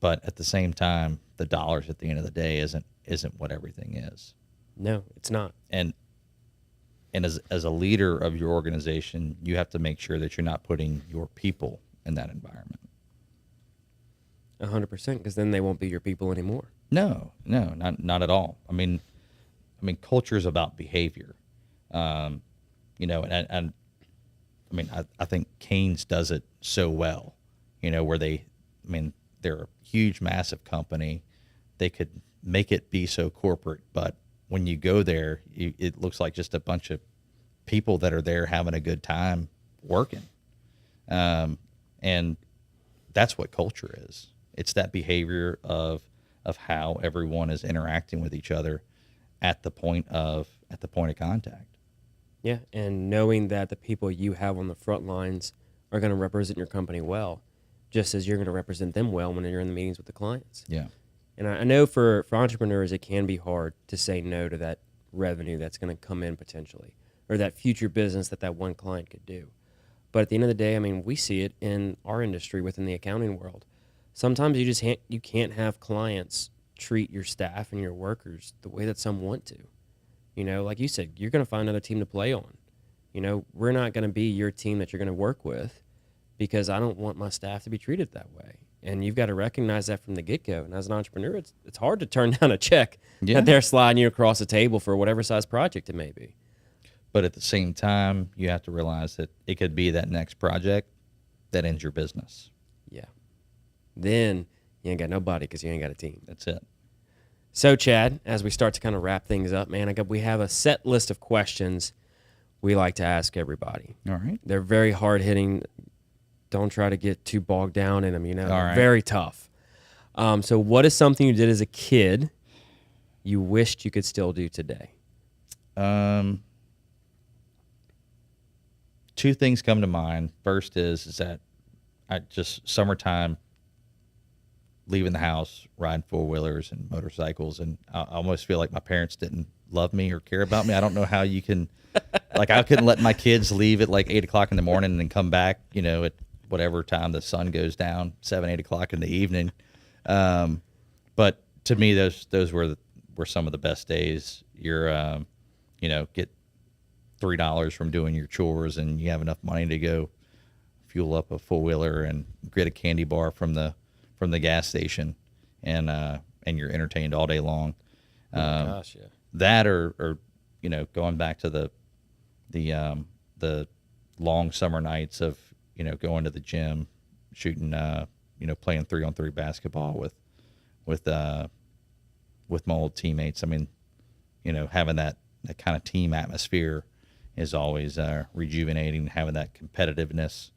But at the same time, the dollars at the end of the day isn't what everything is. No, it's not. And as a leader of your organization, you have to make sure that you're not putting your people in that environment. 100%, because then they won't be your people anymore. No, not at all. I mean, culture is about behavior. And I think Canes does it so well. Where they're a huge, massive company. They could make it be so corporate, but when you go there, it looks like just a bunch of people that are there having a good time working. And that's what culture is. It's that behavior of how everyone is interacting with each other at the point of contact. Yeah, and knowing that the people you have on the front lines are going to represent your company well, just as you're going to represent them well when you're in the meetings with the clients. Yeah. And I know for entrepreneurs, it can be hard to say no to that revenue that's going to come in potentially, or that future business that one client could do. But at the end of the day, I mean, we see it in our industry within the accounting world. Sometimes you can't have clients treat your staff and your workers the way that some want to. Like you said, you're going to find another team to play on. We're not going to be your team that you're going to work with, because I don't want my staff to be treated that way. And you've got to recognize that from the get-go. And as an entrepreneur, it's hard to turn down a check that they're sliding you across the table for whatever size project it may be. But at the same time, you have to realize that it could be that next project that ends your business. Yeah. Then you ain't got nobody because you ain't got a team. That's it. So, Chad, as we start to kind of wrap things up, man, we have a set list of questions we like to ask everybody. All right. They're very hard-hitting. Don't try to get too bogged down in them, All right. Very tough. So what is something you did as a kid you wished you could still do today? Two things come to mind. First is that I just summertime, leaving the house, riding four-wheelers and motorcycles, and I almost feel like my parents didn't love me or care about me. I don't know how you can, like, I couldn't let my kids leave at like 8 o'clock in the morning and then come back, at whatever time the sun goes down, 7, 8 o'clock in the evening. But to me, those were some of the best days. You're, get $3 from doing your chores, and you have enough money to go fuel up a four-wheeler and get a candy bar from the gas station, and you're entertained all day long. Oh my gosh, yeah. That or going back to the long summer nights of going to the gym, shooting playing 3-on-3 basketball with my old teammates. I mean, having that kind of team atmosphere is always rejuvenating. Having that competitiveness.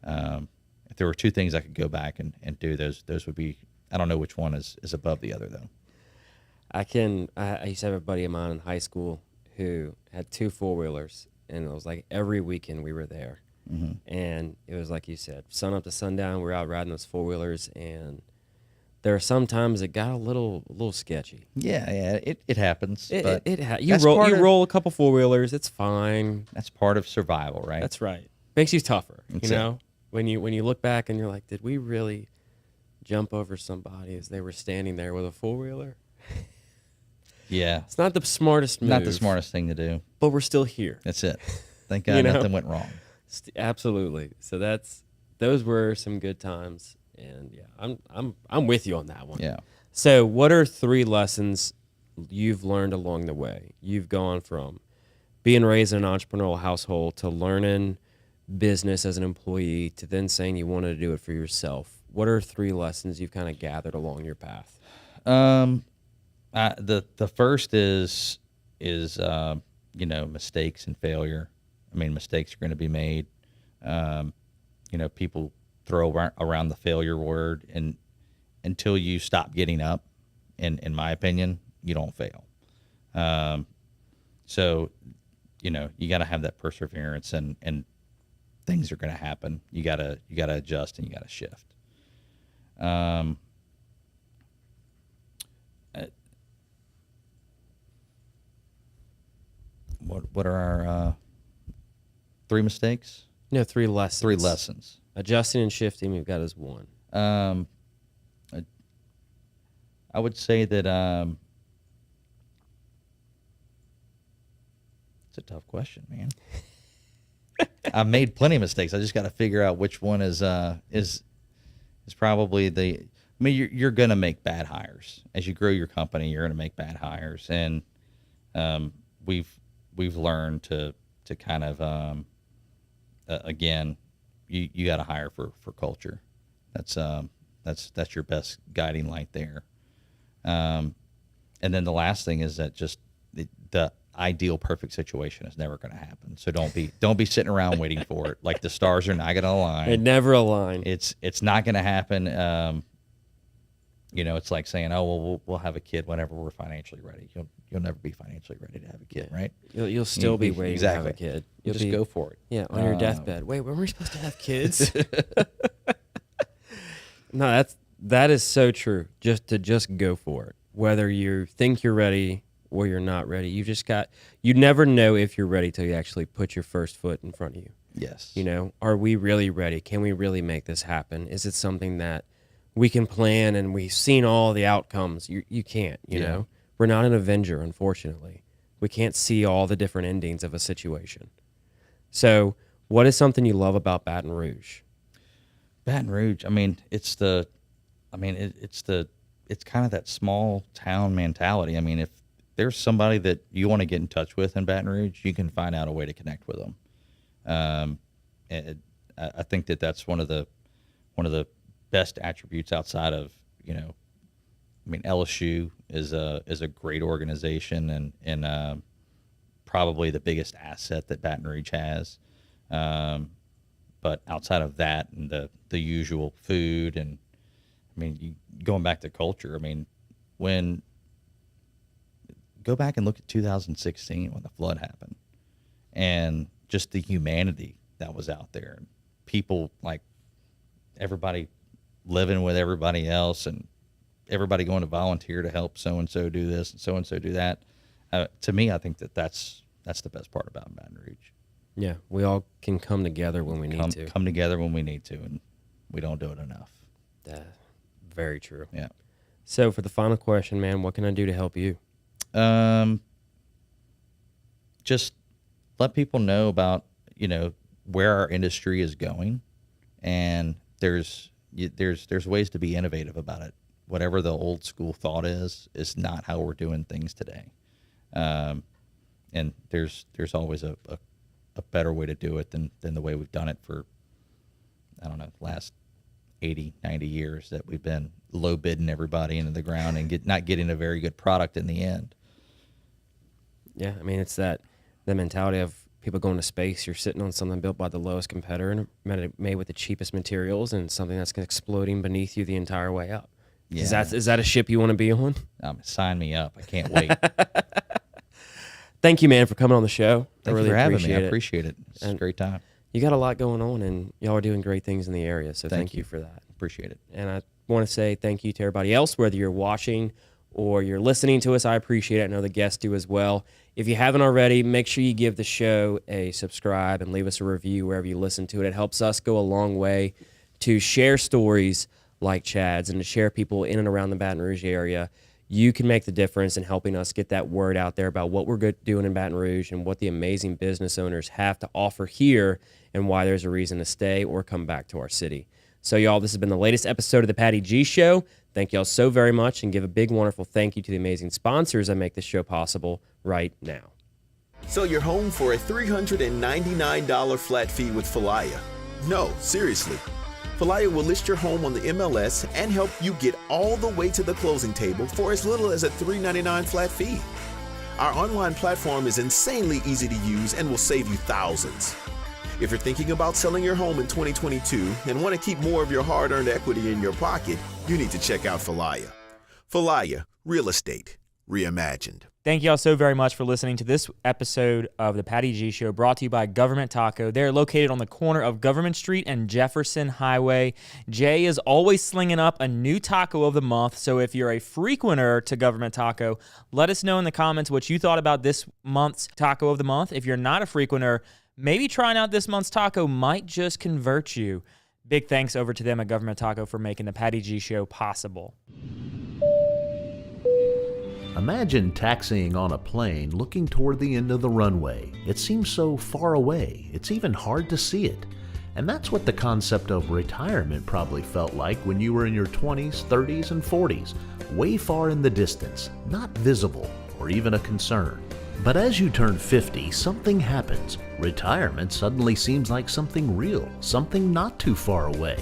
If there were two things I could go back and do, those would be. I don't know which one is above the other though. I used to have a buddy of mine in high school who had 2 four-wheelers, and it was like every weekend we were there. Mm-hmm. And it was like you said, sun up to sundown, we're out riding those four-wheelers, and there are sometimes it got a little sketchy. Yeah, it happens. You roll a couple four-wheelers, it's fine. That's part of survival, right? That's right. Makes you tougher, That's you know? When you look back and you're like, did we really jump over somebody as they were standing there with a four-wheeler? Yeah. It's not the smartest move. Not the smartest thing to do. But we're still here. That's it. Thank God nothing went wrong. Absolutely. So those were some good times, and yeah, I'm with you on that one. Yeah. So what are 3 lessons you've learned along the way? You've gone from being raised in an entrepreneurial household to learning business as an employee to then saying you wanted to do it for yourself. What are 3 lessons you've kind of gathered along your path? The first is mistakes and failure. I mean, mistakes are going to be made. People throw around the failure word, and until you stop getting up, in my opinion, you don't fail. So, you got to have that perseverance, and things are going to happen. You got to adjust, and you got to shift. What are our 3 mistakes? No, 3 lessons. 3 lessons. Adjusting and shifting, we've got as 1. I would say that it's a tough question, man. I've made plenty of mistakes. I just got to figure out which one is probably the. I mean, you're going to make bad hires as you grow your company. You're going to make bad hires, and we've learned to kind of again, you got to hire for culture. That's your best guiding light there. And then the last thing is that just the ideal perfect situation is never going to happen. So don't be sitting around waiting for it. Like the stars are not going to align. They never align. It's not going to happen. It's like saying, oh, well, we'll have a kid whenever we're financially ready. You'll never be financially ready to have a kid, right? You'll still be waiting to have a kid. You'll just go for it. Yeah, on your deathbed. Wait, when were we supposed to have kids? No, that is so true. Just go for it. Whether you think you're ready or you're not ready, you never know if you're ready till you actually put your first foot in front of you. Yes. Are we really ready? Can we really make this happen? Is it something that we can plan and we've seen all the outcomes? You can't, you know? We're not an Avenger, unfortunately. We can't see all the different endings of a situation. So what is something you love about Baton Rouge? Baton Rouge, I mean, it's kind of that small town mentality. I mean, if there's somebody that you want to get in touch with in Baton Rouge, you can find out a way to connect with them. And I think that's one of the best attributes outside of, LSU is a great organization and probably the biggest asset that Baton Rouge has. But outside of that and the usual food and, going back to culture, when go back and look at 2016 when the flood happened, and just the humanity that was out there. People, like, everybody living with everybody else, and everybody going to volunteer to help so-and-so do this and so-and-so do that. To me, I think that's the best part about Baton Rouge. Yeah, we all can come together when we need to. Come together when we need to, and we don't do it enough. Very true. Yeah. So for the final question, man, what can I do to help you? Just let people know about, where our industry is going, and there's ways to be innovative about it. Whatever the old school thought is not how we're doing things today. And there's always a better way to do it than the way we've done it for, I don't know, last 80, 90 years that we've been low bidding everybody into the ground and not getting a very good product in the end. Yeah, I mean, it's the mentality of people going to space. You're sitting on something built by the lowest competitor and made with the cheapest materials, and something that's exploding beneath you the entire way up. Yeah. Is that a ship you want to be on? Sign me up. I can't wait. Thank you, man, for coming on the show. Thank you for having me. I appreciate it. It's a great time. You got a lot going on, and y'all are doing great things in the area, so thank you for that. Appreciate it. And I want to say thank you to everybody else, whether you're watching or you're listening to us. I appreciate it. I know the guests do as well. If you haven't already, make sure you give the show a subscribe and leave us a review wherever you listen to it. It helps us go a long way to share stories like Chad's and to share people in and around the Baton Rouge area. You can make the difference in helping us get that word out there about what we're doing in Baton Rouge and what the amazing business owners have to offer here and why there's a reason to stay or come back to our city. So, y'all, this has been the latest episode of the Patty G Show. Thank y'all so very much, and give a big, wonderful thank you to the amazing sponsors that make this show possible right now. Sell your home for a $399 flat fee with Falaya. No, seriously. Falaya will list your home on the MLS and help you get all the way to the closing table for as little as a $399 flat fee. Our online platform is insanely easy to use and will save you thousands. If you're thinking about selling your home in 2022 and want to keep more of your hard-earned equity in your pocket, you need to check out Falaya. Falaya, real estate reimagined. Thank you all so very much for listening to this episode of the Patty G Show, brought to you by Government Taco. They're located on the corner of Government Street and Jefferson Highway. Jay is always slinging up a new taco of the month, so if you're a frequenter to Government Taco, let us know in the comments what you thought about this month's taco of the month. If you're not a frequenter, maybe trying out this month's taco might just convert you. Big thanks over to them at Government Taco for making the Patty G Show possible. Imagine taxiing on a plane looking toward the end of the runway. It seems so far away, it's even hard to see it. And that's what the concept of retirement probably felt like when you were in your 20s, 30s, and 40s, way far in the distance, not visible or even a concern. But as you turn 50, something happens. Retirement suddenly seems like something real, something not too far away.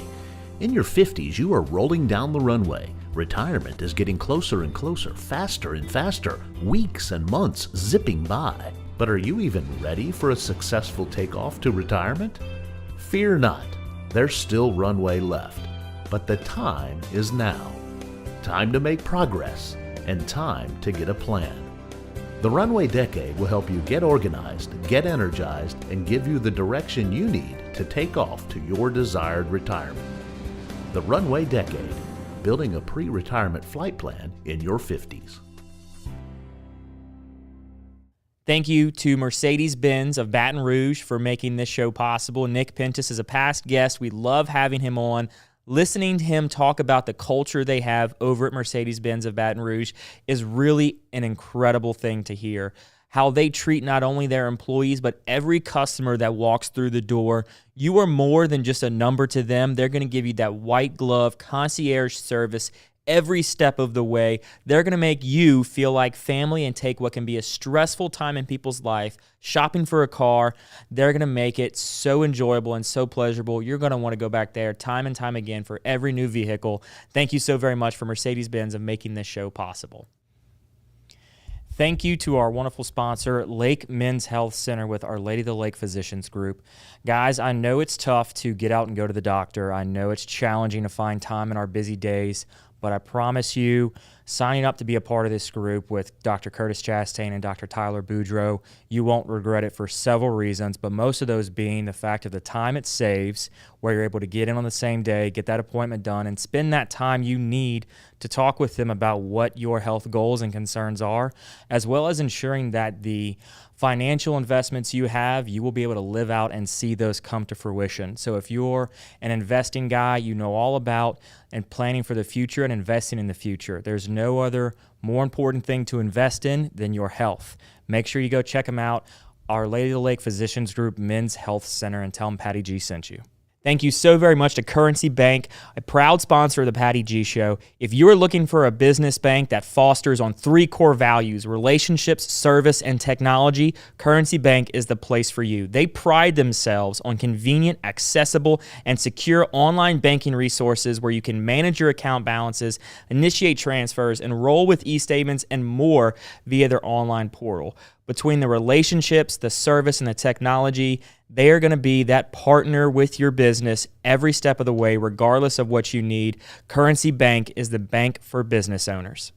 In your 50s, you are rolling down the runway. Retirement is getting closer and closer, faster and faster, weeks and months zipping by. But are you even ready for a successful takeoff to retirement? Fear not, there's still runway left. But the time is now. Time to make progress and time to get a plan. The Runway Decade will help you get organized, get energized, and give you the direction you need to take off to your desired retirement. The Runway Decade, building a pre-retirement flight plan in your 50s. Thank you to Mercedes-Benz of Baton Rouge for making this show possible. Nick Pentis is a past guest. We love having him on. Listening to him talk about the culture they have over at Mercedes-Benz of Baton Rouge is really an incredible thing to hear. How they treat not only their employees, but every customer that walks through the door. You are more than just a number to them. They're going to give you that white glove concierge service every step of the way. They're going to make you feel like family and take what can be a stressful time in people's life, shopping for a car. They're going to make it so enjoyable and so pleasurable. You're going to want to go back there time and time again for every new vehicle. Thank you so very much for Mercedes-Benz of making this show possible. Thank you to our wonderful sponsor, Lake Men's Health Center with Our Lady of the Lake Physicians Group. Guys, I know it's tough to get out and go to the doctor. I know it's challenging to find time in our busy days, but I promise you, signing up to be a part of this group with Dr. Curtis Chastain and Dr. Tyler Boudreau. You won't regret it for several reasons, but most of those being the fact of the time it saves, where you're able to get in on the same day, get that appointment done, and spend that time you need to talk with them about what your health goals and concerns are, as well as ensuring that the financial investments you have, you will be able to live out and see those come to fruition. So if you're an investing guy, you know all about and planning for the future and investing in the future. There's no other more important thing to invest in than your health. Make sure you go check them out, Our Lady of the Lake Physicians Group Men's Health Center, and tell them Patty G sent you. Thank you so very much to Currency Bank, a proud sponsor of the Patty G Show. If you're looking for a business bank that fosters on 3 core values, relationships, service, and technology, Currency Bank is the place for you. They pride themselves on convenient, accessible, and secure online banking resources where you can manage your account balances, initiate transfers, enroll with e-statements, and more via their online portal. Between the relationships, the service, and the technology, they are going to be that partner with your business every step of the way, regardless of what you need. Currency Bank is the bank for business owners.